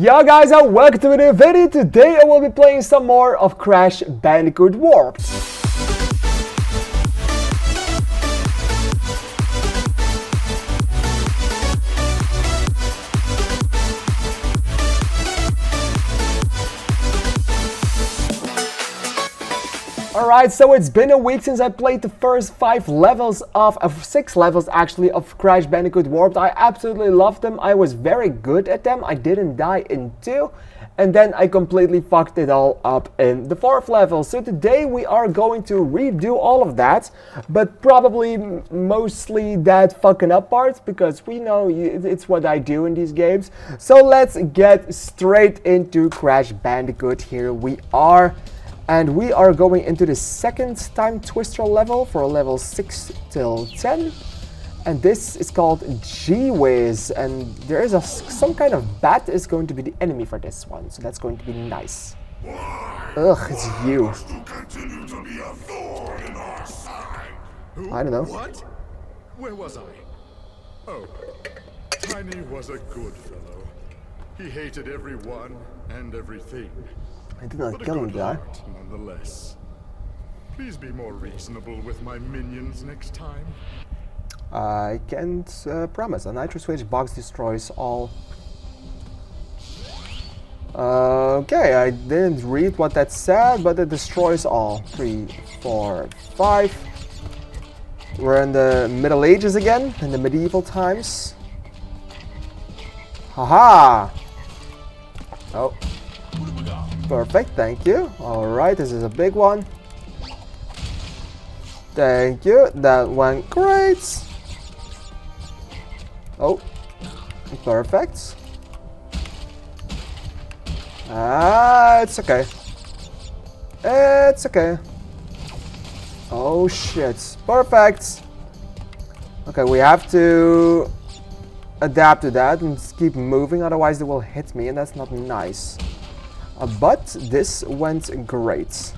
Yo guys, and welcome to a new video. Today I will be playing some more of Crash Bandicoot Warped. Alright, so it's been a week since I played the first 6 levels actually of Crash Bandicoot Warped. I absolutely loved them. I was very good at them. I didn't die in 2. And then I completely fucked it all up in the 4th level. So today we are going to redo all of that. But probably mostly that fucking up part. Because we know it's what I do in these games. So let's get straight into Crash Bandicoot. Here we are. And we are going into the second time twister level for level 6 till 10. And this is called G-Wiz. And there is some kind of bat is going to be the enemy for this one. So that's going to be nice. Ugh, it's you. I don't know. What? Where was I? Oh, Tiny was a good fellow. He hated everyone and everything. I did not kill him, guy. Nonetheless. Please be more reasonable with my minions next time. I can't promise. A nitro switch box destroys all. Okay, I didn't read what that said, but it destroys all. 3, 4, 5. We're in the Middle Ages again, in the medieval times. Haha! Oh. Perfect, thank you. Alright, this is a big one. Thank you, that went great. Oh, perfect. It's okay. It's okay. Oh shit, perfect. Okay, we have to adapt to that and keep moving, otherwise they will hit me and that's not nice. But this went great.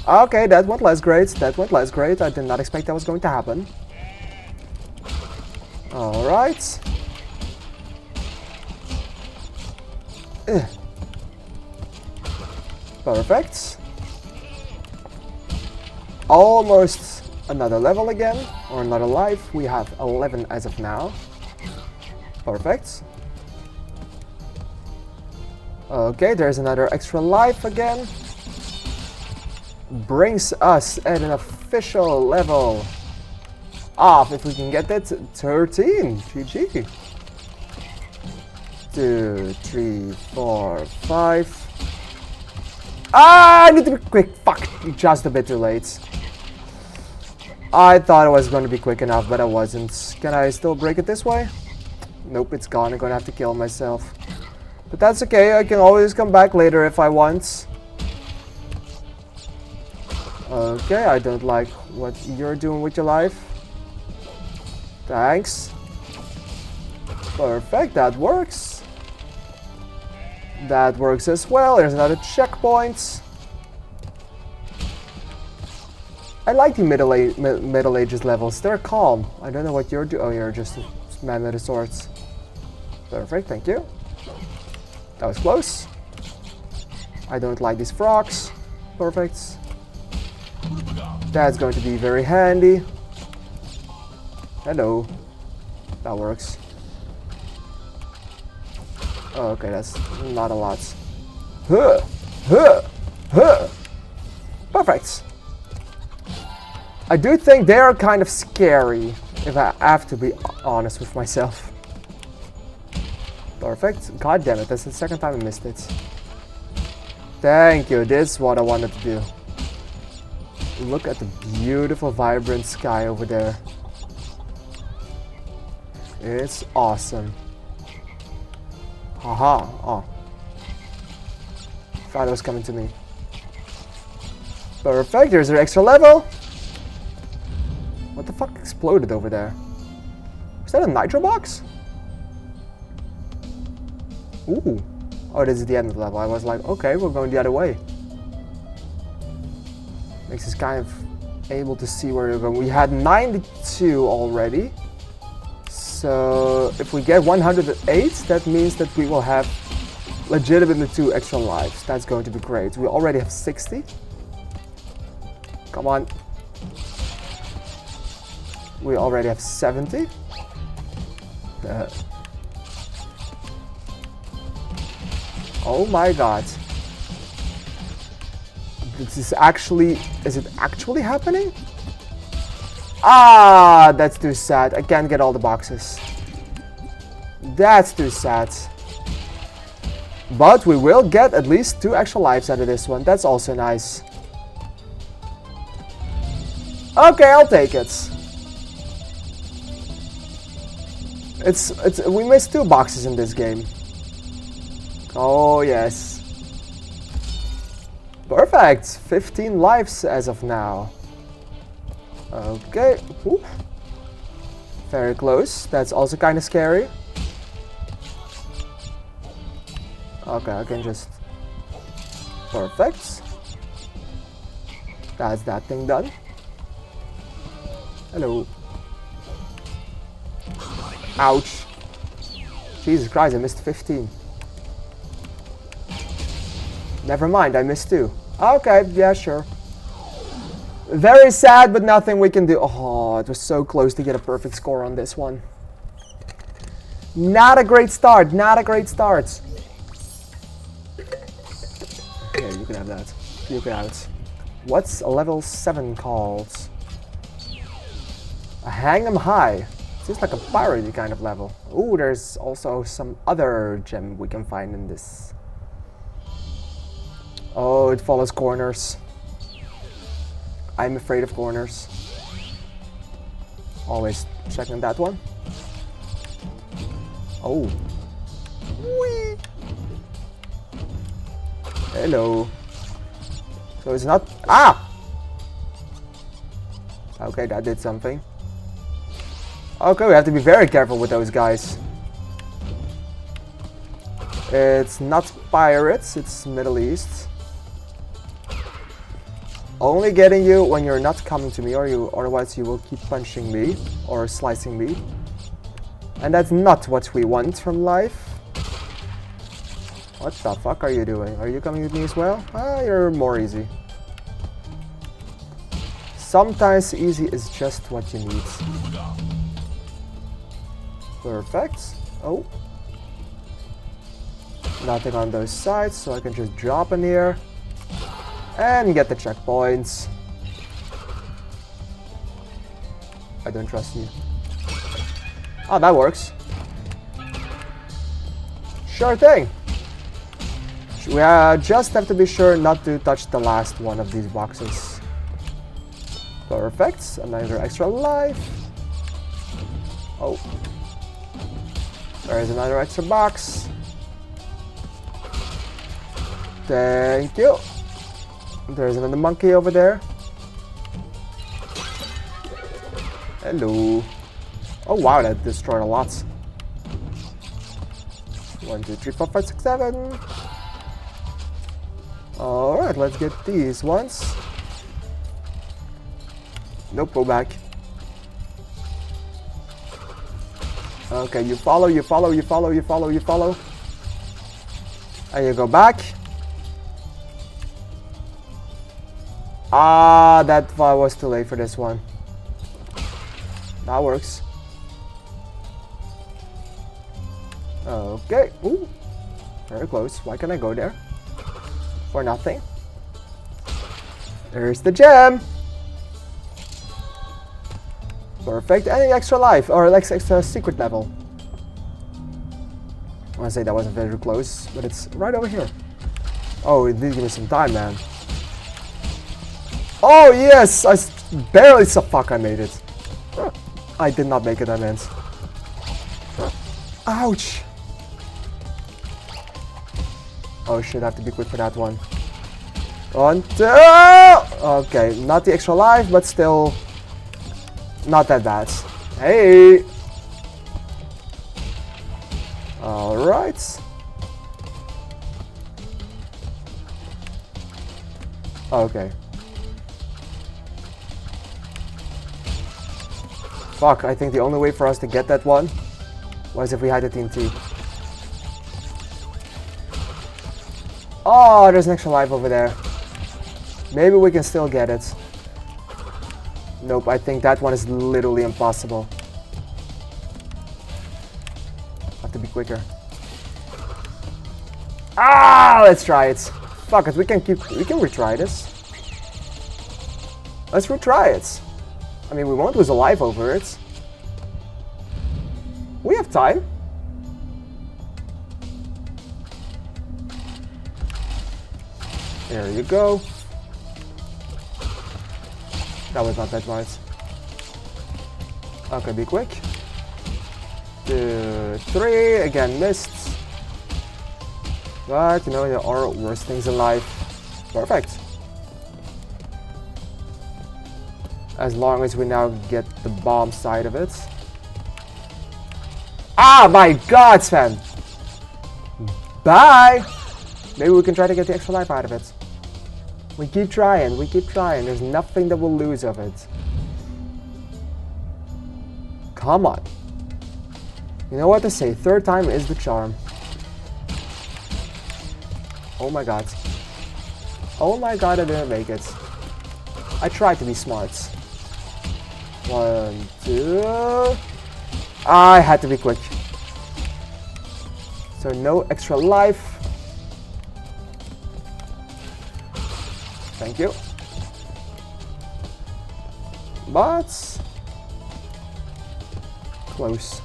Okay, that went less great. That went less great. I did not expect that was going to happen. Alright. Perfect. Almost another level again. Or another life. We have 11 as of now. Perfect. Okay, there's another extra life again. Brings us at an official level of, if we can get it, 13. GG. 2, 3, 4, 5. Ah, I need to be quick. Fuck, just a bit too late. I thought it was going to be quick enough, but I wasn't. Can I still break it this way? Nope, it's gone. I'm going to have to kill myself. But that's okay, I can always come back later if I want. Okay, I don't like what you're doing with your life. Thanks. Perfect, that works. That works as well. There's another checkpoint. I like the Middle Ages levels, they're calm. I don't know what you're doing. Oh, you're just a man with the swords. Perfect, thank you. That was close. I don't like these frogs. Perfect. That's going to be very handy. Hello. That works. Oh, okay, that's not a lot. Huh. Huh. Huh. Perfect. I do think they are kind of scary, if I have to be honest with myself. Perfect. God damn it, that's the second time I missed it. Thank you, this is what I wanted to do. Look at the beautiful, vibrant sky over there. It's awesome. Haha, oh. Thought it was coming to me. Perfect, there's an extra level. What the fuck exploded over there? Was that a nitro box? Ooh. Oh, this is the end of the level. I was like, okay, we're going the other way. Makes us kind of able to see where we're going. We had 92 already. So if we get 108, that means that we will have legitimately 2 extra lives. That's going to be great. We already have 60. Come on. We already have 70. Oh my god. This is actually... Is it actually happening? Ah, that's too sad. I can't get all the boxes. That's too sad. But we will get at least 2 extra lives out of this one. That's also nice. Okay, I'll take it. We missed 2 boxes in this game. Oh yes. Perfect. 15 lives as of now. Okay. Ooh. Very close. That's also kind of scary. Okay, I can just... Perfect. That's that thing done. Hello. Ouch. Jesus Christ, I missed 15. Never mind, I missed 2. Okay, yeah, sure. Very sad, but nothing we can do. Oh, it was so close to get a perfect score on this one. Not a great start, not a great start. Here, you can have that. You can have it. What's level 7 called? A Hang 'em High. Seems like a piratey kind of level. Ooh, there's also some other gem we can find in this. Oh, it follows corners. I'm afraid of corners. Always checking that one. Oh. Whee! Hello. So it's not... Ah! Okay, that did something. Okay, we have to be very careful with those guys. It's not pirates, it's Middle East. Only getting you when you're not coming to me, or otherwise you will keep punching me or slicing me. And that's not what we want from life. What the fuck are you doing? Are you coming with me as well? Ah, you're more easy. Sometimes easy is just what you need. Perfect. Oh. Nothing on those sides, so I can just drop in here. And get the checkpoints. I don't trust you. Oh, that works. Sure thing. We just have to be sure not to touch the last one of these boxes. Perfect. Another extra life. Oh. There is another extra box. Thank you. There's another monkey over there. Hello. Oh wow, that destroyed a lot. 1, 2, 3, 4, 5, 6, 7. Alright, let's get these ones. Nope, go back. Okay, you follow, you follow, you follow, you follow, you follow. And you go back. Ah, that was too late for this one. That works. Okay. Ooh. Very close. Why can't I go there? For nothing. There's the gem. Perfect. Any extra life or extra secret level? I want to say that wasn't very close, but it's right over here. Oh, it did give me some time, man. Oh yes! I barely saw. Fuck, I made it. I did not make it, I meant. Ouch! Oh shit, I have to be quick for that one. 1, 2! Okay, not the extra life, but still not that bad. Hey! Alright. Okay. Fuck, I think the only way for us to get that one What if we had the TNT? Oh, there's an extra life over there. Maybe we can still get it. Nope, I think that one is literally impossible. Have to be quicker. Ah, let's try it. Fuck it, we can retry this. Let's retry it. I mean, we won't lose a life over it. We have time. There you go. That was not that much. Okay, be quick. 2, 3, again missed. But, you know, there are worse things in life. Perfect. As long as we now get the bomb side of it. Ah, my God, Sven! Bye! Maybe we can try to get the extra life out of it. We keep trying, There's nothing that we'll lose of it. Come on. You know what to say, third time is the charm. Oh my God. Oh my God, I didn't make it. I tried to be smart. 1, 2... I had to be quick. So no extra life. Thank you. But... close.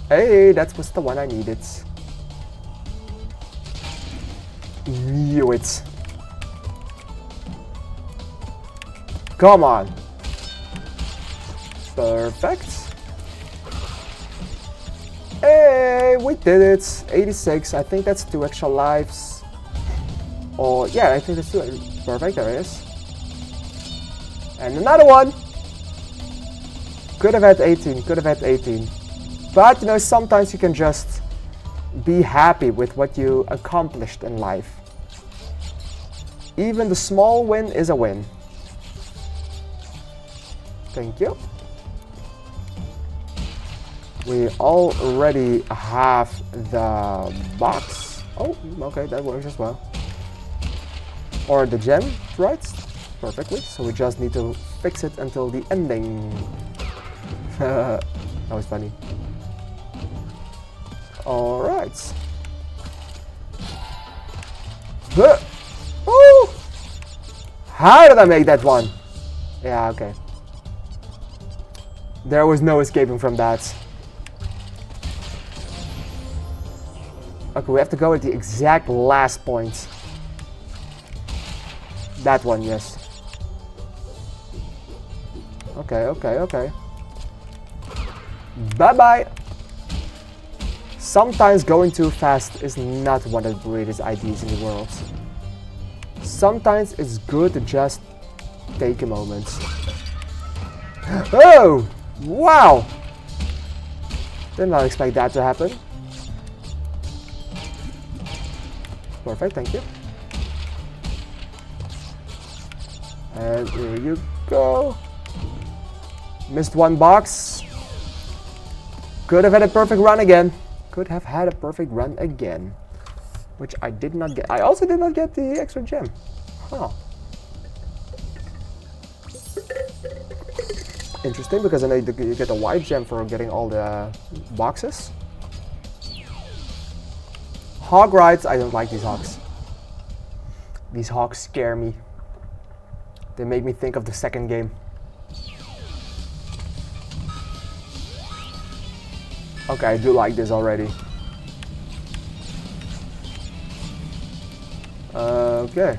Hey, that was the one I needed. Knew it. Come on. Perfect. Hey, we did it. 86. I think that's 2 extra lives. Oh, yeah, I think that's 2. Perfect, there it is. And another one. Could have had 18. Could have had 18. But, you know, sometimes you can just be happy with what you accomplished in life. Even the small win is a win. Thank you. We already have the box. Oh, okay, that works as well. Or the gem, right? Perfectly. So we just need to fix it until the ending. That was funny. Alright. Oh! How did I make that one? Yeah, okay. There was no escaping from that. Okay, we have to go at the exact last point. That one, yes. Okay, okay, okay. Bye-bye! Sometimes going too fast is not one of the greatest ideas in the world. Sometimes it's good to just take a moment. Oh! Wow! Did not expect that to happen. Perfect, thank you. And here you go. Missed one box. Could have had a perfect run again. Could have had a perfect run again. Which I did not get. I also did not get the extra gem. Huh. Interesting, because I know you get a white gem for getting all the boxes. Hog rides, I don't like these hogs. These hogs scare me. They make me think of the second game. Okay, I do like this already. Okay.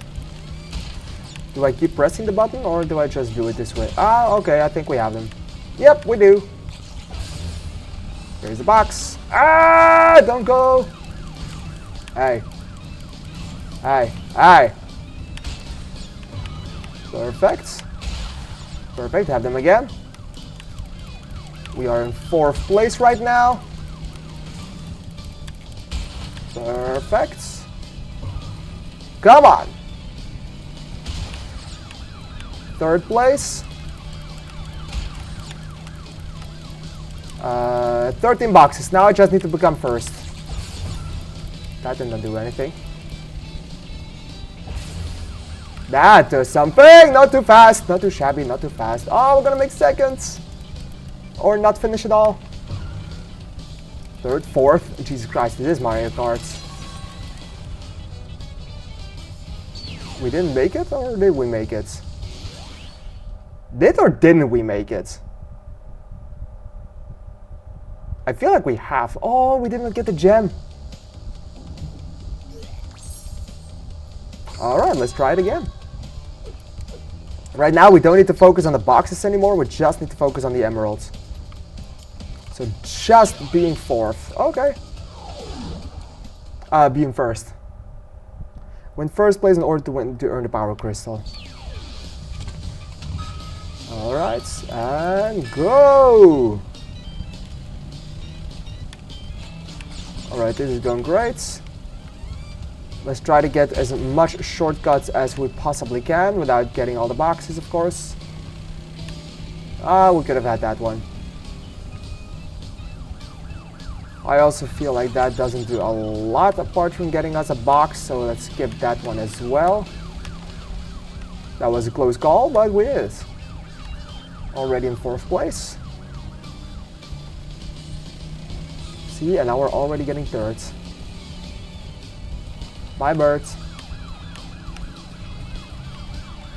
Do I keep pressing the button or do I just do it this way? Ah, okay, I think we have them. Yep, we do. Here's the box. Ah, don't go. Hey. Hey, hey. Perfect. Perfect, have them again. We are in 4th place right now. Perfect. Come on. 3rd place. 13 boxes. Now I just need to become first. That did not do anything. That does something! Not too fast, not too shabby, not too fast. Oh, we're gonna make seconds! Or not finish it all. Third, fourth. Jesus Christ, it is Mario Kart. We didn't make it, or did we make it? Did or didn't we make it? I feel like we have. Oh, we didn't get the gem. Alright, let's try it again. Right now, we don't need to focus on the boxes anymore. We just need to focus on the emeralds. So, just being fourth. Okay. Being first. Win first place in order to earn the power crystal. Alright, and go! Alright, this is going great. Let's try to get as much shortcuts as we possibly can without getting all the boxes, of course. We could have had that one. I also feel like that doesn't do a lot apart from getting us a box, so let's skip that one as well. That was a close call, but we did it. Already in fourth place. See, and now we're already getting third. Bye, birds.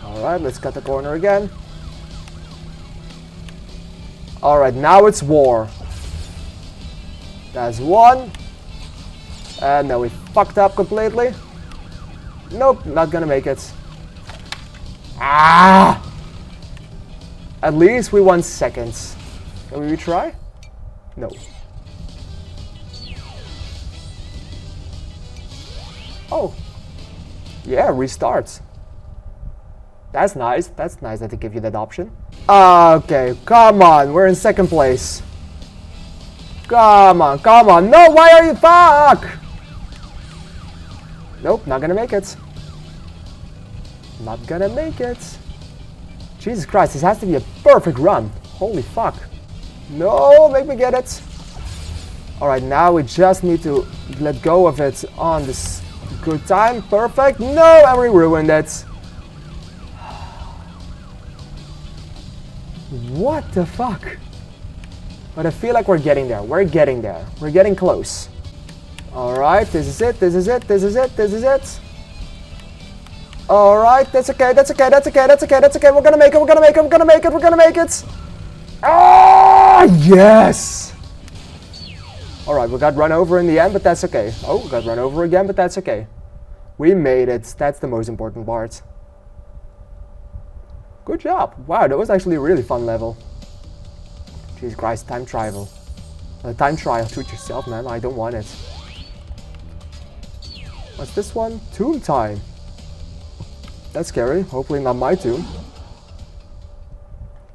Alright, let's cut the corner again. Alright, now it's war. That's one. And now we fucked up completely. Nope, not gonna make it. Ah! At least we won seconds. Can we retry? No. Oh. Yeah, restarts. That's nice. That's nice that they give you that option. Okay, come on. We're in second place. Come on, come on. No, why are you fuck? Nope, not gonna make it. Not gonna make it. Jesus Christ, this has to be a perfect run. Holy fuck. No, make me get it. Alright, now we just need to let go of it on this good time. Perfect. No, and we ruined it. What the fuck? But I feel like we're getting there. We're getting there. We're getting close. Alright, this is it. This is it. This is it. This is it. Alright, that's okay. That's okay. That's okay. That's okay. That's okay. We're gonna make it. We're gonna make it. We're gonna make it. We're gonna make it. Ah, yes! Alright, we got run over in the end, but that's okay. Oh, we got run over again, but that's okay. We made it. That's the most important part. Good job. Wow, that was actually a really fun level. Jesus Christ, time travel. Time trial. Do it yourself, man. I don't want it. What's this one? Tomb time. That's scary. Hopefully not my tomb.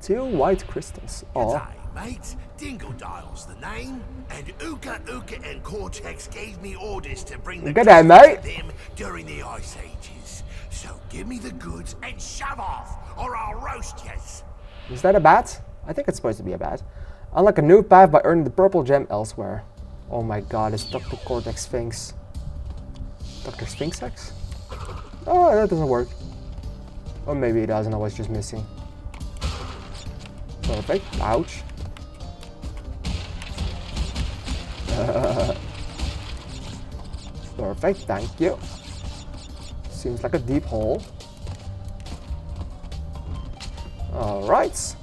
2 white crystals. Oh. G'day, mate. Dingledile's the name, and Uka and Cortex gave me orders to bring the Good day, mate. to them during the Ice Ages. So give me the goods and shove off, or I'll roast yous. Is that a bat? I think it's supposed to be a bat. Unlock a new path by earning the purple gem elsewhere. Oh my god, it's Dr. Cortex Sphinx. Dr. Sphinx X? Oh, that doesn't work. Or maybe it doesn't, I was just missing. Perfect. Ouch. Perfect, thank you. Seems like a deep hole. Alright.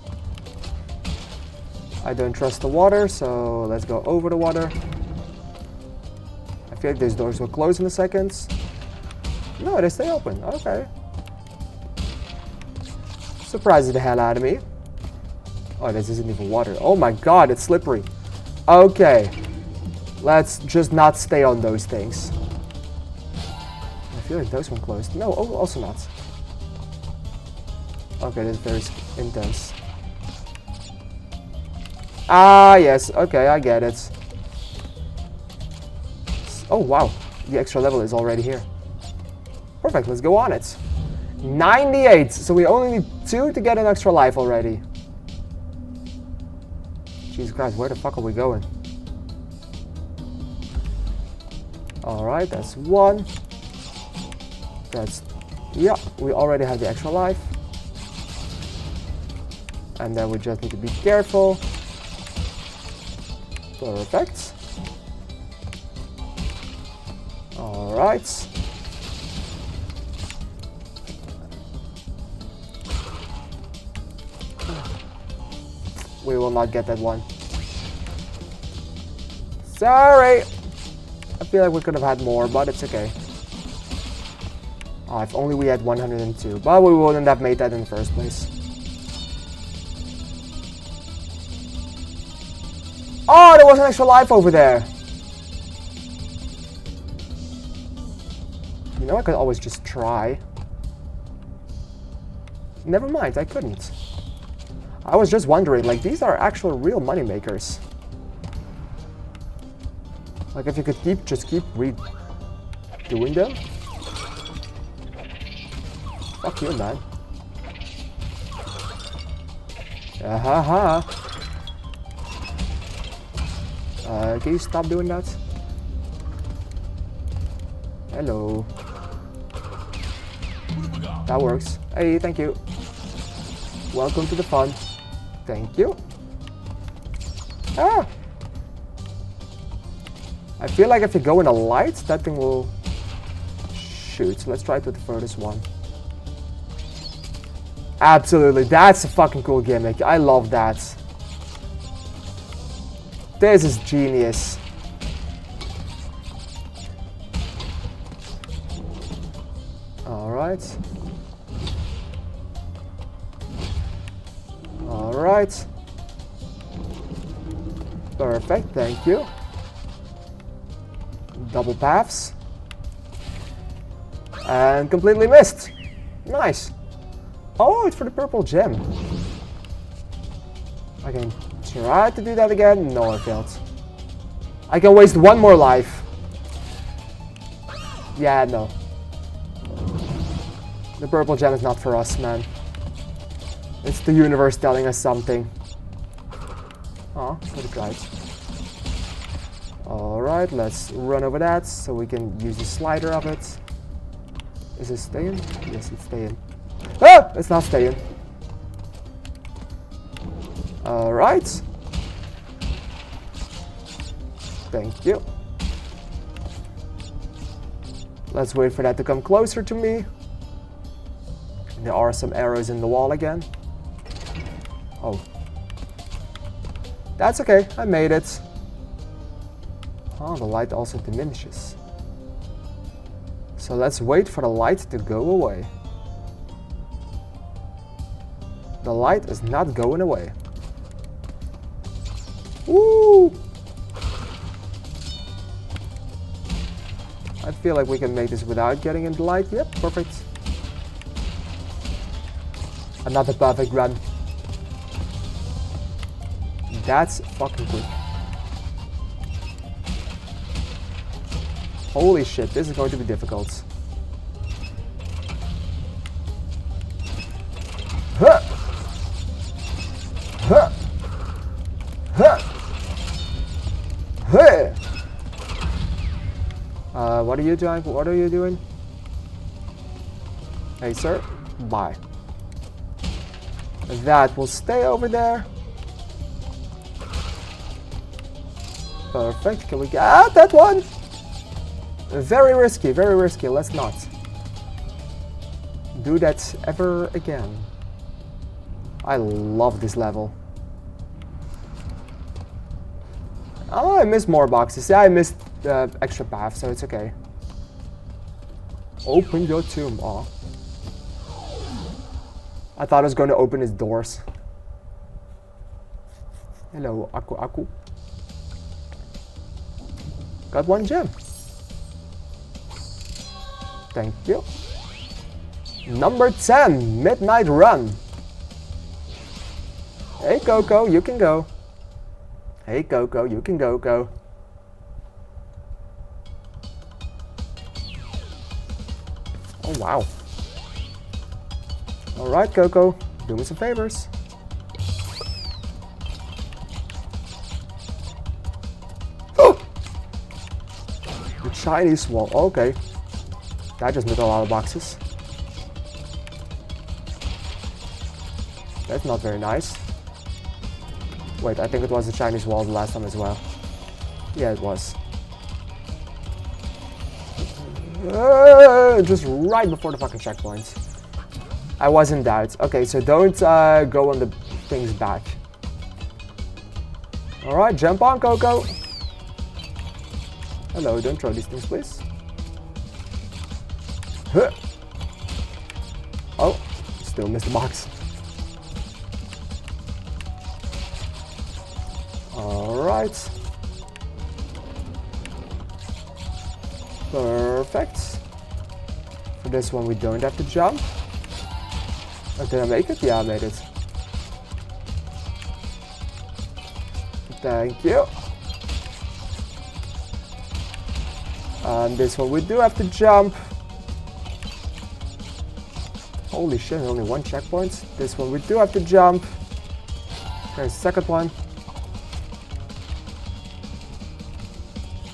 I don't trust the water, so let's go over the water. I feel like these doors will close in a second. No, they stay open. Okay. Surprises the hell out of me. Oh, this isn't even water. Oh my god, it's slippery. Okay. Let's just not stay on those things. I feel like those one closed. No, oh, also not. Okay, that's very intense. Ah, yes. Okay, I get it. Oh, wow. The extra level is already here. Perfect, let's go on it. 98. So we only need 2 to get an extra life already. Jesus Christ, where the fuck are we going? Alright, that's one. That's... yeah, we already have the extra life. And then we just need to be careful. Perfect. Alright. We will not get that one. Sorry! I feel like we could have had more, but it's okay. Oh, if only we had 102. But we wouldn't have made that in the first place. Oh, there was an extra life over there. You know, I could always just try. Never mind, I couldn't. I was just wondering, like, these are actual real money makers. Like, if you could just keep redoing them. Fuck you, man. Can you stop doing that? Hello. That works. Hey, thank you. Welcome to the fun. Thank you. Ah! I feel like if you go in a light, that thing will shoot. Let's try it with the furthest one. Absolutely, that's a fucking cool gimmick. I love that. This is genius. Alright. Alright. Perfect, thank you. Double paths. And completely missed. Nice. Oh, it's for the purple gem. I can try to do that again. No, I failed. I can waste one more life. Yeah, no. The purple gem is not for us, man. It's the universe telling us something. Oh, could have tried. Alright, let's run over that so we can use the slider of it. Is it staying? Yes, it's staying. Ah! It's not staying. Alright. Thank you. Let's wait for that to come closer to me. There are some arrows in the wall again. Oh. That's okay, I made it. Oh, the light also diminishes. So let's wait for the light to go away. The light is not going away. Woo! I feel like we can make this without getting in the light. Yep, perfect. Another perfect run. That's fucking good. Holy shit, this is going to be difficult. Huh! Huh! Huh! Hey! What are you doing? What are you doing? Hey, sir. Bye. That will stay over there. Perfect. Can we get that one? Very risky, very risky. Let's not do that ever again. I love this level. Oh, I missed more boxes. Yeah, I missed the extra path, so it's okay. Open your tomb. Aw. I thought I was going to open his doors. Hello, Aku Aku. Got one gem. Thank you. Number 10, Midnight Run. Hey Coco, you can go. Hey Coco, you can go. Oh wow. Alright Coco, do me some favors. Chinese wall. Okay. That just made a lot of boxes. That's not very nice. Wait, I think it was the Chinese wall the last time as well. Yeah, it was. Just right before the fucking checkpoint. I was in doubt. Okay, so don't go on the things back. Alright, jump on, Coco. Hello, don't throw these things, please. Huh. Oh, still missed the box. Alright. Perfect. For this one we don't have to jump. Oh, did I make it? Yeah, I made it. Thank you. And this one we do have to jump. Holy shit, only one checkpoint. This one we do have to jump. There's the second one.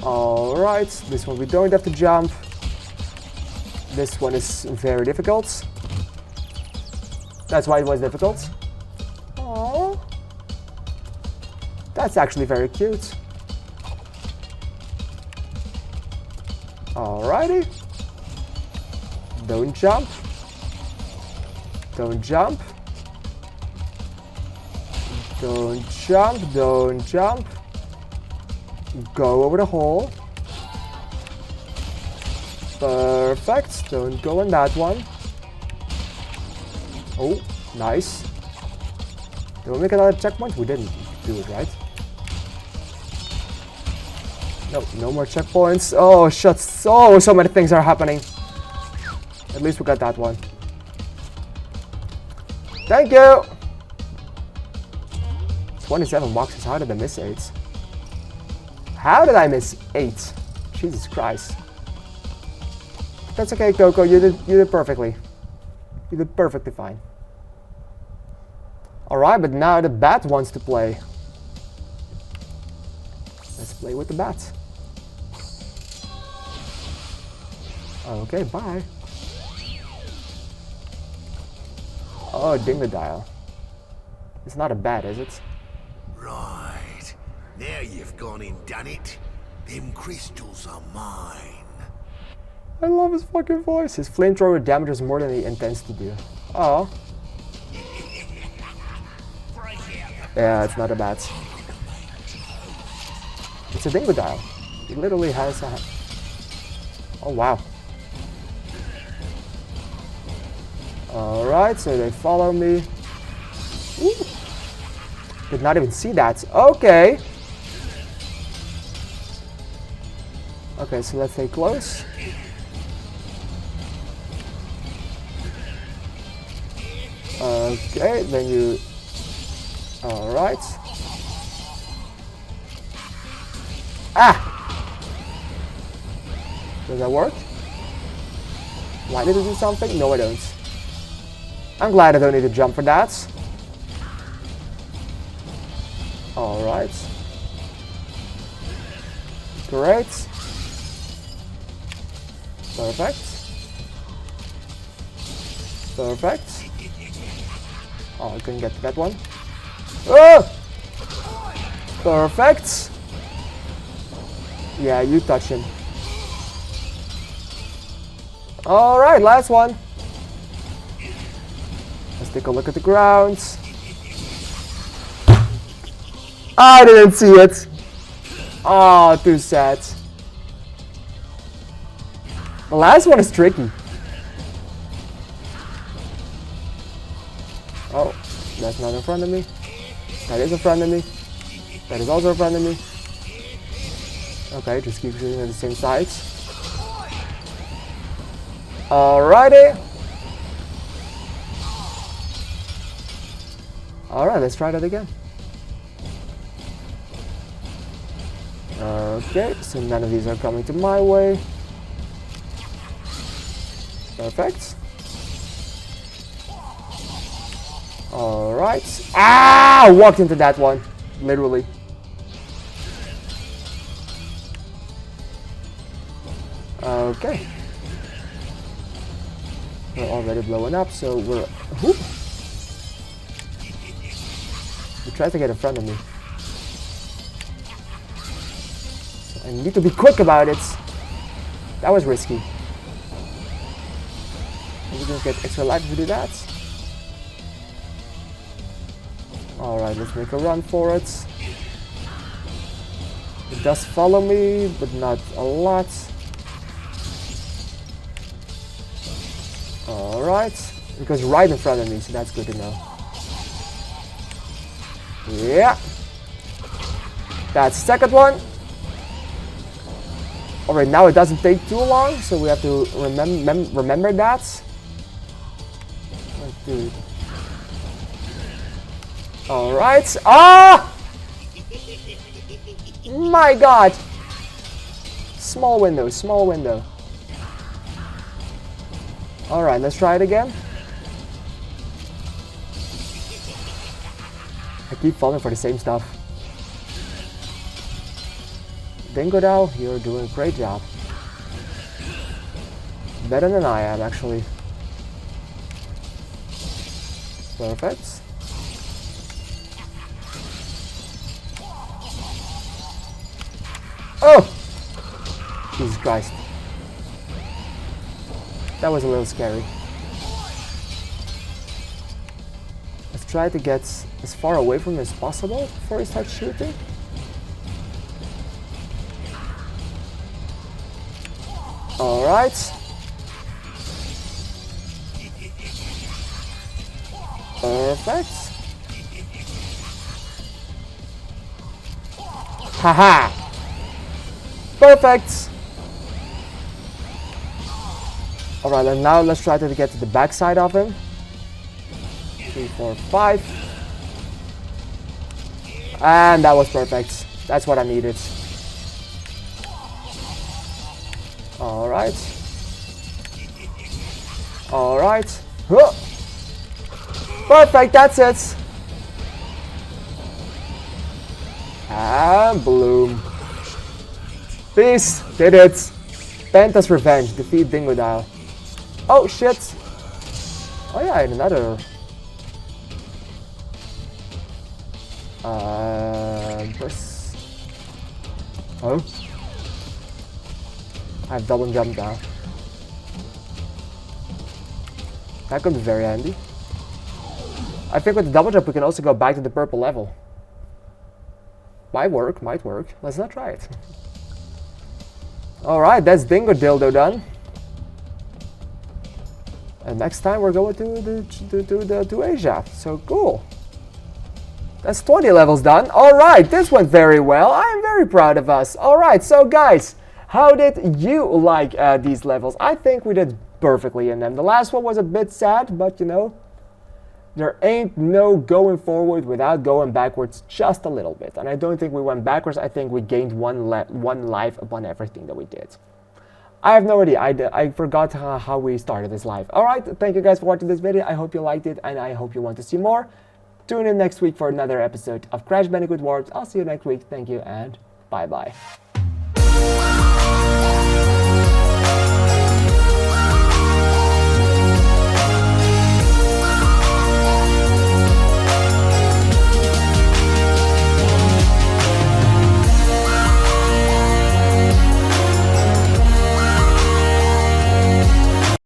Alright, this one we don't have to jump. This one is very difficult. That's why it was difficult. Aww. That's actually very cute. Alrighty. Don't jump. Don't jump. Don't jump. Don't jump. Go over the hole. Perfect. Don't go on that one. Oh, nice. Did we make another checkpoint? We didn't do it, right? No, no more checkpoints. Oh, shit. So many things are happening. At least we got that one. Thank you! 27 boxes. How did I miss 8? How did I miss 8? Jesus Christ. That's okay, Coco. You did perfectly. You did perfectly fine. Alright, but now the bat wants to play. Let's play with the bat. Okay, bye. Oh, dingo dial. It's not a bat, is it? Right. Now you've gone and done it. Them crystals are mine. I love his fucking voice. His flamethrower damages more than he intends to do. Oh. Yeah, it's not a bat. It's a dingo dial. He literally has a... Oh, wow. Alright, so they follow me. Ooh. Did not even see that. Okay. Okay, so let's stay close. Okay, then you... Alright. Ah! Does that work? Do I need to do something? No, I don't. I'm glad I don't need to jump for that. Alright. Great. Perfect. Perfect. Oh, I couldn't get to that one. Oh! Perfect. Yeah, you touch him. Alright, last one. Let's take a look at the ground. I didn't see it. Oh, too sad. The last one is tricky. Oh, that's not in front of me. That is in front of me. That is also in front of me. Okay, just keep shooting at the same sides. Alrighty. Alright, let's try that again. Okay, so none of these are coming to my way. Perfect. Alright. Ah! Walked into that one. Literally. Okay. We're already blowing up, so we're... Whoop. He tried to get in front of me. So I need to be quick about it. That was risky. We don't get extra life if we do that. Alright, let's make a run for it. It does follow me, but not a lot. Alright, it goes right in front of me, so that's good to know. Yeah. That's the second one. Alright, now it doesn't take too long, so we have to remember that. Alright. Ah! My god! Small window, small window. Alright, let's try it again. I keep falling for the same stuff. Dingodile, you're doing a great job. Better than I am, actually. Perfect. Oh! Jesus Christ. That was a little scary. Let's try to get as far away from him as possible before he starts shooting. Alright. Perfect. Haha! Perfect! Alright, and now let's try to get to the back side of him. 3, 4, 5. And that was perfect. That's what I needed. Alright. Alright. Huh. Perfect, that's it. And bloom. Peace, did it. Panta's Revenge, defeat Dingodile. Oh shit. Oh yeah, and another. Press. Oh. I have double jump now. That could be very handy. I think with the double jump we can also go back to the purple level. Might work, might work. Let's not try it. Alright, that's Dingodildo done. And next time we're going to Asia. So cool. That's 20 levels done. Alright, this went very well. I am very proud of us. Alright, so guys, how did you like these levels? I think we did perfectly in them. The last one was a bit sad, but you know, there ain't no going forward without going backwards just a little bit. And I don't think we went backwards. I think we gained one life upon everything that we did. I have no idea. I forgot how we started this live. Alright, thank you guys for watching this video. I hope you liked it and I hope you want to see more. Tune in next week for another episode of Crash Bandicoot Warped. I'll see you next week. Thank you and bye-bye.